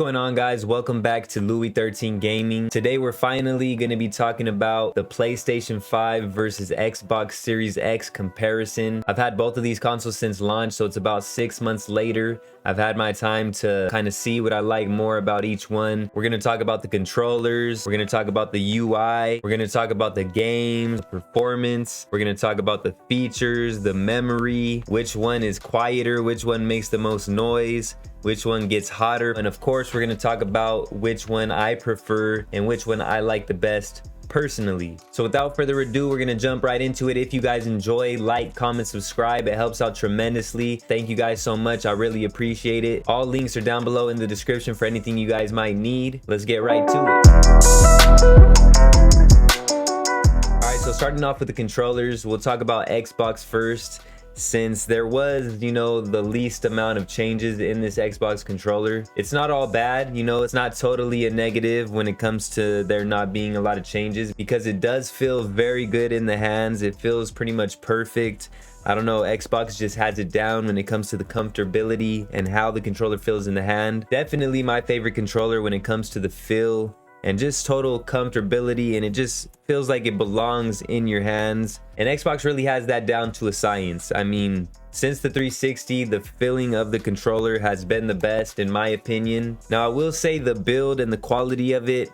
going on, guys? Welcome back to Louis 13 Gaming. Today we're finally going to be talking about the PlayStation 5 versus Xbox Series X comparison. I've had both of these consoles since launch, so it's about 6 months later. I've had my time to kind of see what I like more about each one. We're going to talk about the controllers. We're going to talk about the UI. We're going to talk about the games, performance. We're going to talk about the features, the memory, which one is quieter, which one makes the most noise, which one gets hotter, and of course we're going to talk about which one I prefer and which one I like the best personally. So without further ado, we're going to jump right into it. If you guys enjoy, like, comment, subscribe. It helps out tremendously. Thank you guys so much. I really appreciate it. All links are down below in the description for anything you guys might need. Let's get right to it. All right, so starting off with the controllers, we'll talk about Xbox first, since there was, the least amount of changes in this Xbox controller. It's not all bad, it's not totally a negative when it comes to there not being a lot of changes, because it does feel very good in the hands. It feels pretty much perfect. I don't know, Xbox just has it down when it comes to the comfortability and how the controller feels in the hand. Definitely my favorite controller when it comes to the feel and just total comfortability, and it just feels like it belongs in your hands. And Xbox really has that down to a science. I mean, since the 360, the feeling of the controller has been the best in my opinion. Now I will say the build and the quality of it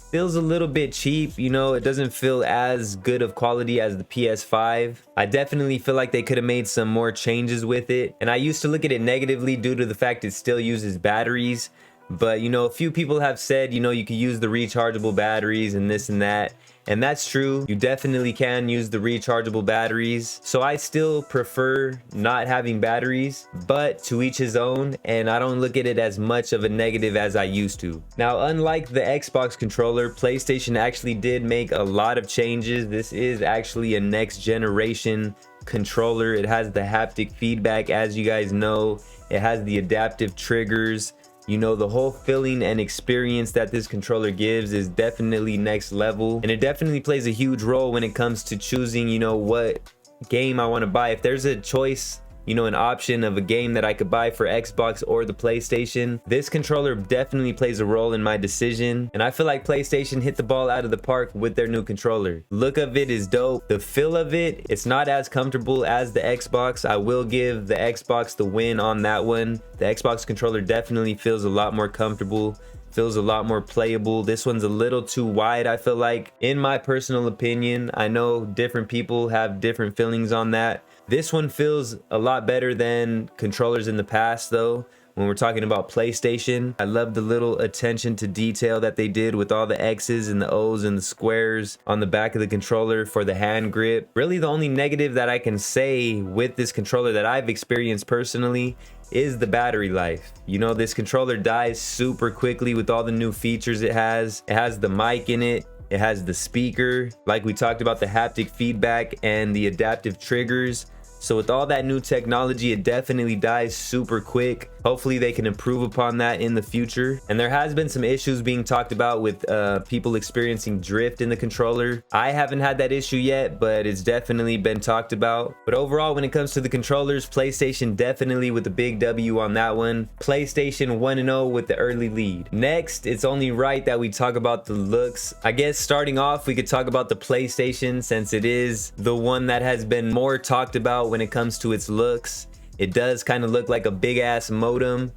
feels a little bit cheap. It doesn't feel as good of quality as the PS5. I definitely feel like they could have made some more changes with it, and I used to look at it negatively due to the fact it still uses batteries. But a few people have said, you could use the rechargeable batteries and this and that. And that's true. You definitely can use the rechargeable batteries. So I still prefer not having batteries, but to each his own. And I don't look at it as much of a negative as I used to. Now, unlike the Xbox controller, PlayStation actually did make a lot of changes. This is actually a next generation controller. It has the haptic feedback, as you guys know. It has the adaptive triggers. The whole feeling and experience that this controller gives is definitely next level, and it definitely plays a huge role when it comes to choosing, what game I want to buy. If there's a choice, an option of a game that I could buy for Xbox or the PlayStation, this controller definitely plays a role in my decision. And I feel like PlayStation hit the ball out of the park with their new controller. Look of it is dope. The feel of it, it's not as comfortable as the Xbox. I will give the Xbox the win on that one. The Xbox controller definitely feels a lot more comfortable, feels a lot more playable. This one's a little too wide, I feel like, in my personal opinion. I know different people have different feelings on that. This one feels a lot better than controllers in the past, though. When we're talking about PlayStation, I love the little attention to detail that they did with all the X's and the O's and the squares on the back of the controller for the hand grip. Really, the only negative that I can say with this controller that I've experienced personally is the battery life. This controller dies super quickly with all the new features it has. It has the mic in it. It has the speaker, like we talked about, the haptic feedback and the adaptive triggers. So with all that new technology, it definitely dies super quick. Hopefully they can improve upon that in the future. And there has been some issues being talked about with people experiencing drift in the controller. I haven't had that issue yet, but it's definitely been talked about. But overall, when it comes to the controllers, PlayStation definitely with a big W on that one. PlayStation 1-0 with the early lead. Next, it's only right that we talk about the looks. I guess starting off, we could talk about the PlayStation, since it is the one that has been more talked about when it comes to its looks. It does kind of look like a big ass modem.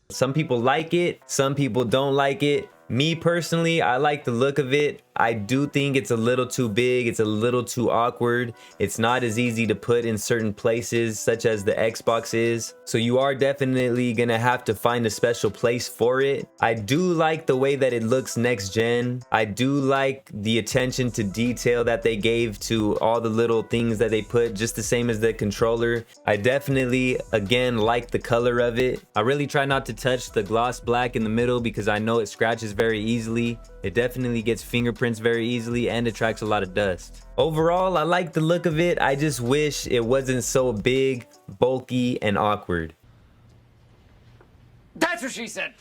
Some people like it, some people don't like it. Me personally, I like the look of it. I do think it's a little too big. It's a little too awkward. It's not as easy to put in certain places, such as the Xbox is. So you are definitely gonna have to find a special place for it. I do like the way that it looks next gen. I do like the attention to detail that they gave to all the little things that they put, just the same as the controller. I definitely, again, like the color of it. I really try not to touch the gloss black in the middle because I know it scratches very easily. It definitely gets fingerprints very easily and attracts a lot of dust. Overall, I like the look of it. I just wish it wasn't so big, bulky, and awkward. That's what she said.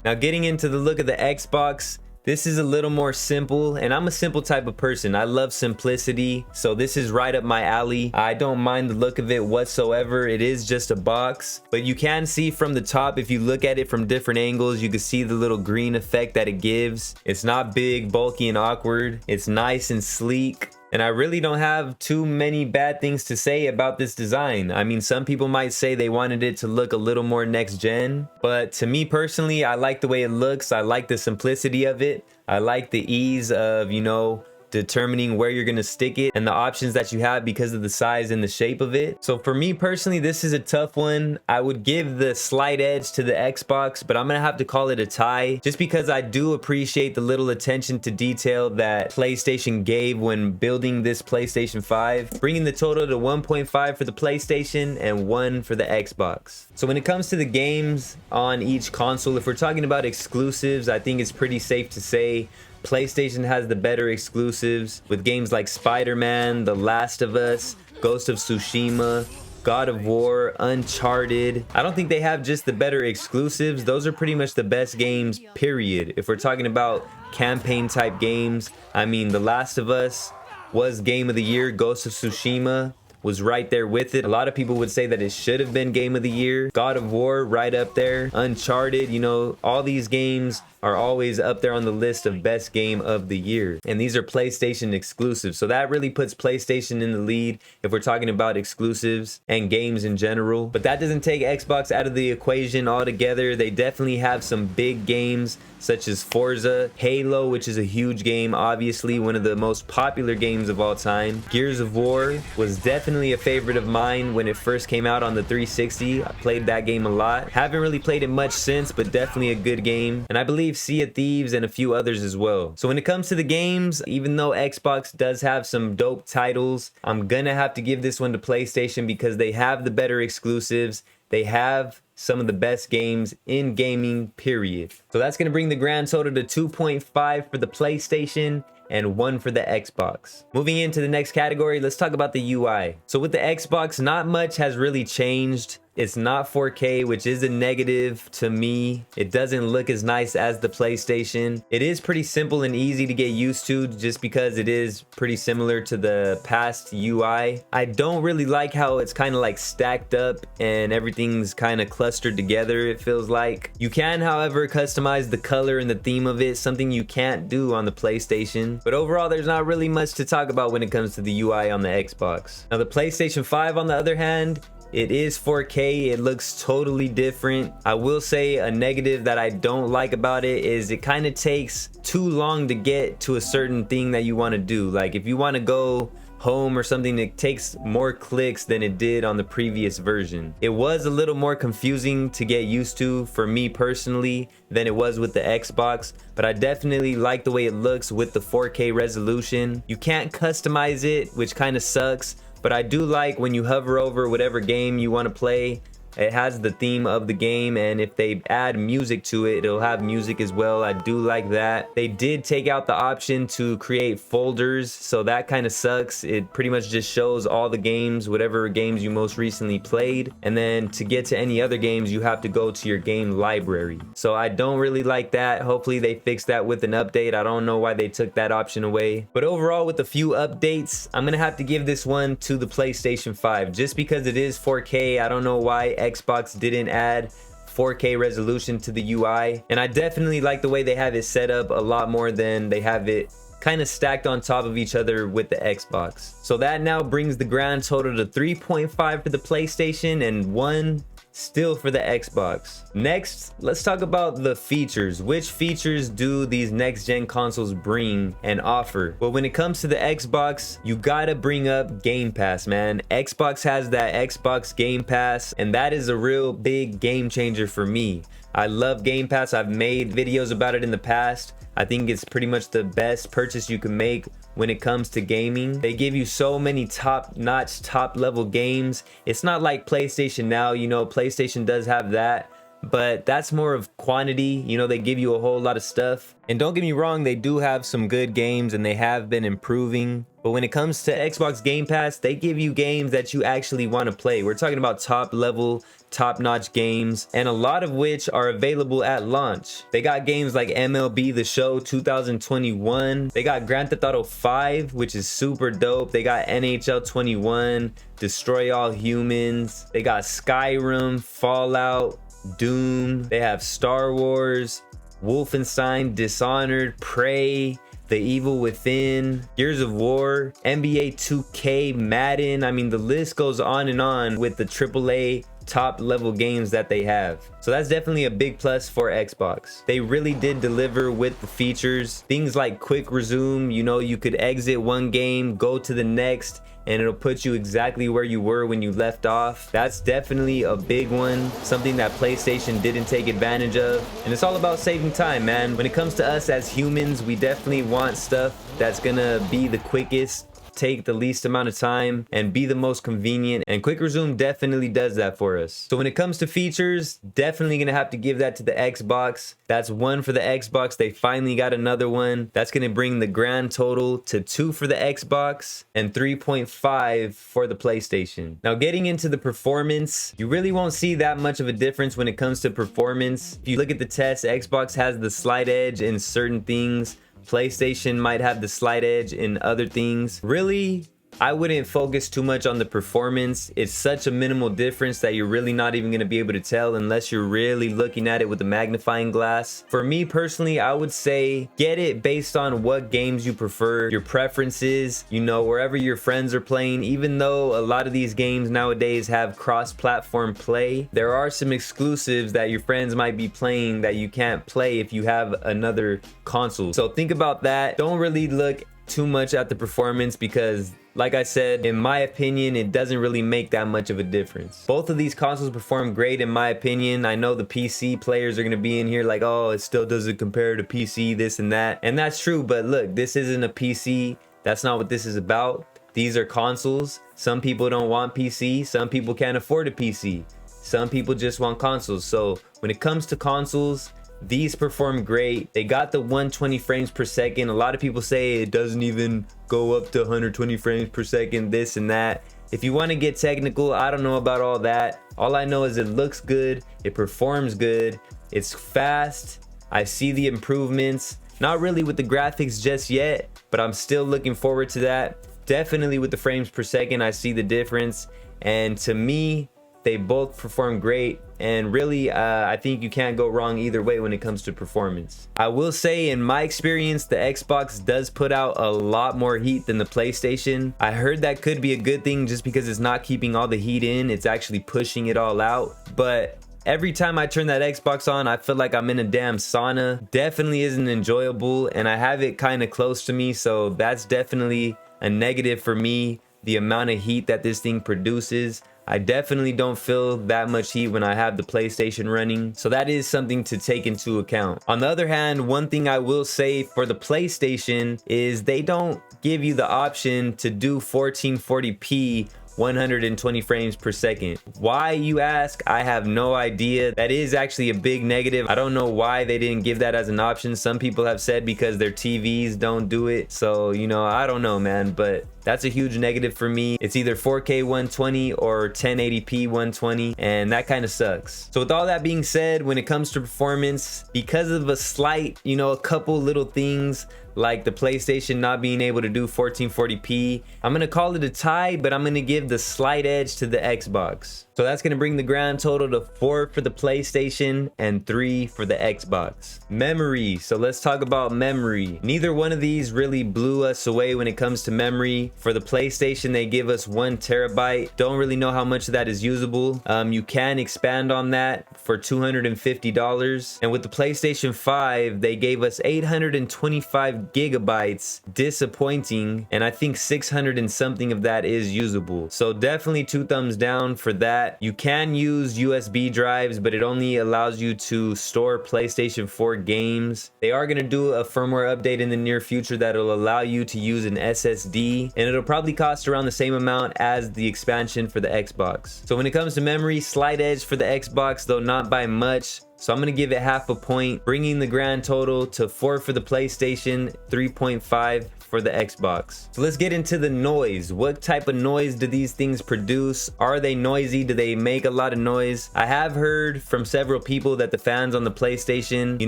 Now getting into the look of the Xbox, This is a little more simple, and I'm a simple type of person. I love simplicity, so this is right up my alley. I don't mind the look of it whatsoever. It is just a box, but you can see from the top, if you look at it from different angles, you can see the little green effect that it gives. It's not big, bulky, and awkward. It's nice and sleek. And I really don't have too many bad things to say about this design. I mean, some people might say they wanted it to look a little more next gen, but to me personally, I like the way it looks. I like the simplicity of it. I like the ease of, you know, determining where you're gonna stick it and the options that you have because of the size and the shape of it. So for me personally, this is a tough one. I would give the slight edge to the Xbox, but I'm gonna have to call it a tie just because I do appreciate the little attention to detail that PlayStation gave when building this PlayStation 5, bringing the total to 1.5 for the PlayStation and 1 for the Xbox. So when it comes to the games on each console, if we're talking about exclusives, I think it's pretty safe to say PlayStation has the better exclusives with games like Spider-Man, The Last of Us, Ghost of Tsushima, God of War, Uncharted. I don't think they have just the better exclusives. Those are pretty much the best games, period. If we're talking about campaign type games, I mean, The Last of Us was Game of the Year. Ghost of Tsushima was right there with it. A lot of people would say that it should have been Game of the Year. God of War right up there. Uncharted, you know, all these games are always up there on the list of best game of the year. And these are PlayStation exclusives. So that really puts PlayStation in the lead if we're talking about exclusives and games in general. But that doesn't take Xbox out of the equation altogether. They definitely have some big games such as Forza, Halo, which is a huge game, obviously one of the most popular games of all time. Gears of War was definitely a favorite of mine when it first came out on the 360. I played that game a lot. Haven't really played it much since, but definitely a good game. And I believe Sea of Thieves and a few others as well. So when it comes to the games, even though Xbox does have some dope titles, I'm gonna have to give this one to PlayStation because they have the better exclusives. They have some of the best games in gaming, period. So that's gonna bring the grand total to 2.5 for the PlayStation and 1 for the Xbox. Moving into the next category, let's talk about the UI. So with the Xbox, not much has really changed. It's not 4K, which is a negative to me. It doesn't look as nice as the PlayStation. It is pretty simple and easy to get used to just because it is pretty similar to the past UI. I don't really like how it's kind of like stacked up and everything's kind of clustered together, it feels like. You can, however, customize the color and the theme of it, something you can't do on the PlayStation. But overall, there's not really much to talk about when it comes to the UI on the Xbox. Now, the PlayStation 5, on the other hand, it is 4K. It looks totally different. I will say a negative that I don't like about it is it kind of takes too long to get to a certain thing that you want to do. Like if you want to go home or something, it takes more clicks than it did on the previous version. It was a little more confusing to get used to for me personally than it was with the Xbox, but I definitely like the way it looks with the 4K resolution. You can't customize it, which kind of sucks. But I do like when you hover over whatever game you want to play, it has the theme of the game, and if they add music to it, it'll have music as well. I do like that. They did take out the option to create folders, so that kind of sucks. It pretty much just shows all the games, whatever games you most recently played, and then to get to any other games, you have to go to your game library. So I don't really like that. Hopefully they fix that with an update. I don't know why they took that option away. But overall, with a few updates, I'm gonna have to give this one to the PlayStation 5 just because it is 4K. I don't know why Xbox didn't add 4K resolution to the UI, and I definitely like the way they have it set up a lot more than they have it kind of stacked on top of each other with the Xbox. So that now brings the grand total to 3.5 for the PlayStation and 1 still for the Xbox. Next, let's talk about the features. Which features do these next gen consoles bring and offer? Well, when it comes to the Xbox, you gotta bring up Game Pass, man. Xbox has that Xbox Game Pass, and that is a real big game changer for me. I love Game Pass. I've made videos about it in the past. I think it's pretty much the best purchase you can make when it comes to gaming. They give you so many top-notch, top-level games. It's not like PlayStation Now, you know, PlayStation does have that, but that's more of quantity. You know, they give you a whole lot of stuff. And don't get me wrong, they do have some good games and they have been improving. But when it comes to Xbox Game Pass, they give you games that you actually want to play. We're talking about top level, top-notch games, and a lot of which are available at launch. They got games like MLB The Show 2021. They got Grand Theft Auto 5, which is super dope. They got NHL 21, Destroy All Humans. They got Skyrim, Fallout, Doom. They have Star Wars, Wolfenstein, Dishonored, Prey, The Evil Within, Gears of War, NBA 2K, Madden. I mean, the list goes on and on with the AAA top level games that they have. So that's definitely a big plus for Xbox. They really did deliver with the features. Things like quick resume, you know, you could exit one game, go to the next, and it'll put you exactly where you were when you left off. That's definitely a big one, something that PlayStation didn't take advantage of. And it's all about saving time, man. When it comes to us as humans, we definitely want stuff that's gonna be the quickest, take the least amount of time, and be the most convenient, and quick resume definitely does that for us. So when it comes to features, definitely gonna have to give that to the Xbox. That's one for the Xbox. They finally got another one. That's gonna bring the grand total to 2 for the Xbox and 3.5 for the PlayStation. Now getting into the performance, you really won't see that much of a difference when it comes to performance. If you look at the test, Xbox has the slight edge in certain things. PlayStation might have the slight edge in other things. Really, I wouldn't focus too much on the performance. It's such a minimal difference that you're really not even going to be able to tell unless you're really looking at it with a magnifying glass. For me personally, I would say get it based on what games you prefer, your preferences, you know, wherever your friends are playing. Even though a lot of these games nowadays have cross-platform play, there are some exclusives that your friends might be playing that you can't play if you have another console. So think about that. Don't really look too much at the performance because, like I said, in my opinion, it doesn't really make that much of a difference. Both of these consoles perform great in my opinion. I know the PC players are going to be in here like, oh, it still doesn't compare to PC, this and that. And that's true, but look, this isn't a PC. That's not what this is about. These are consoles. Some people don't want PC. Some people can't afford a PC. Some people just want consoles. So when it comes to consoles, these perform great. They got the 120 frames per second. A lot of people say it doesn't even go up to 120 frames per second, this and that. If you want to get technical, I don't know about all that. All I know is it looks good, it performs good, it's fast. I see the improvements. Not really with the graphics just yet, but I'm still looking forward to that. Definitely with the frames per second, I see the difference. And to me, they both perform great, and really I think you can't go wrong either way when it comes to performance. I will say, in my experience, the Xbox does put out a lot more heat than the PlayStation. I heard that could be a good thing just because it's not keeping all the heat in, it's actually pushing it all out. But every time I turn that Xbox on, I feel like I'm in a damn sauna. Definitely isn't enjoyable, and I have it kind of close to me, so that's definitely a negative for me, the amount of heat that this thing produces. I definitely don't feel that much heat when I have the PlayStation running, so that is something to take into account. On the other hand, one thing I will say for the PlayStation is they don't give you the option to do 1440p 120 frames per second. Why, you ask? I have no idea. That is actually a big negative. I don't know why they didn't give that as an option. Some people have said because their TVs don't do it. So, you know, I don't know, man, but that's a huge negative for me. It's either 4K 120 or 1080p 120, and that kind of sucks. So with all that being said, when it comes to performance, because of a slight, you know, a couple little things like the PlayStation not being able to do 1440p, I'm gonna call it a tie, but I'm gonna give the slight edge to the Xbox. So that's gonna bring the grand total to 4 for the PlayStation and 3 for the Xbox. Memory, so let's talk about memory. Neither one of these really blew us away when it comes to memory. For the PlayStation, they give us 1 terabyte. Don't really know how much of that is usable. You can expand on that for $250. And with the PlayStation 5, they gave us 825 gigabytes. Disappointing. And I think 600 and something of that is usable. So definitely 2 thumbs down for that. You can use USB drives, but it only allows you to store PlayStation 4 games. They are going to do a firmware update in the near future that'll allow you to use an SSD, and it'll probably cost around the same amount as the expansion for the Xbox. So when it comes to memory, slight edge for the Xbox, though not by much. So I'm gonna give it half a point, bringing the grand total to 4 for the PlayStation, 3.5 for the Xbox. So let's get into the noise. What type of noise do these things produce? Are they noisy? Do they make a lot of noise? I have heard from several people that the fans on the PlayStation, you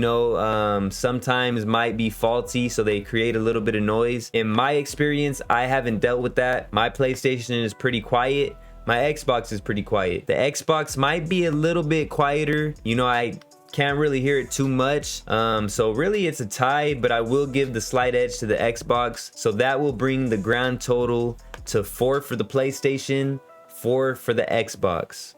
know, sometimes might be faulty, so they create a little bit of noise. In my experience, I haven't dealt with that. My PlayStation is pretty quiet. My Xbox is pretty quiet. The Xbox might be a little bit quieter. You know, I can't really hear it too much. So really it's a tie, but I will give the slight edge to the Xbox. So that will bring the grand total to 4 for the PlayStation, 4 for the Xbox.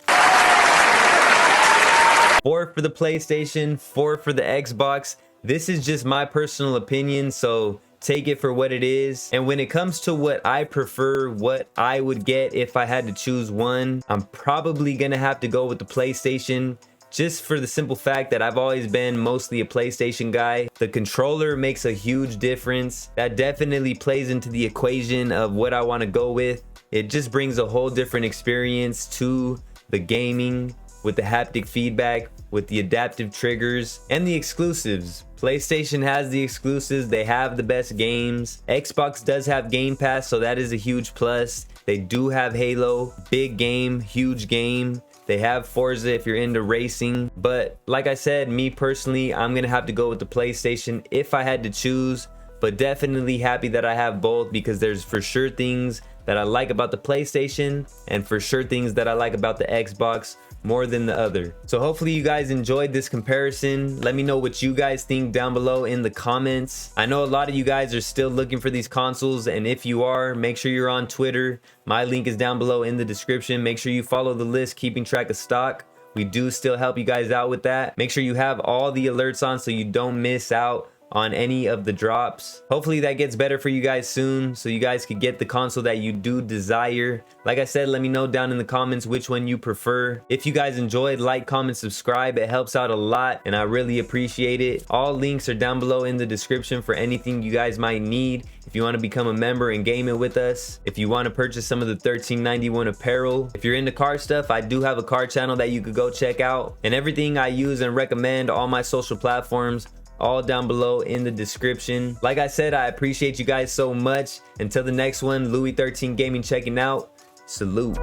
4 for the PlayStation, 4 for the Xbox. This is just my personal opinion, so take it for what it is. And when it comes to what I prefer, what I would get if I had to choose one, I'm probably gonna have to go with the PlayStation, just for the simple fact that I've always been mostly a PlayStation guy. The controller makes a huge difference. That definitely plays into the equation of what I want to go with. It just brings a whole different experience to the gaming, with the haptic feedback, with the adaptive triggers, and the exclusives. PlayStation has the exclusives, they have the best games. Xbox does have Game Pass, so that is a huge plus. They do have Halo, big game, huge game. They have Forza if you're into racing. But like I said, me personally, I'm gonna have to go with the PlayStation if I had to choose. But definitely happy that I have both, because there's for sure things that I like about the PlayStation and for sure things that I like about the Xbox more than the other. So hopefully you guys enjoyed this comparison. Let me know what you guys think down below in the comments. I know a lot of you guys are still looking for these consoles, and if you are, make sure you're on Twitter. My link is down below in the description. Make sure you follow the list, keeping track of stock. We do still help you guys out with that. Make sure you have all the alerts on so you don't miss out on any of the drops. Hopefully that gets better for you guys soon, so you guys could get the console that you do desire. Like I said, let me know down in the comments which one you prefer. If you guys enjoyed, like, comment, subscribe. It helps out a lot and I really appreciate it. All links are down below in the description for anything you guys might need. If you want to become a member and game it with us, if you want to purchase some of the $13.91 apparel, if you're into car stuff, I do have a car channel that you could go check out. And everything I use and recommend, all my social platforms, all down below in the description. Like I said, I appreciate you guys so much. Until the next one, Louis 13 Gaming checking out. Salute.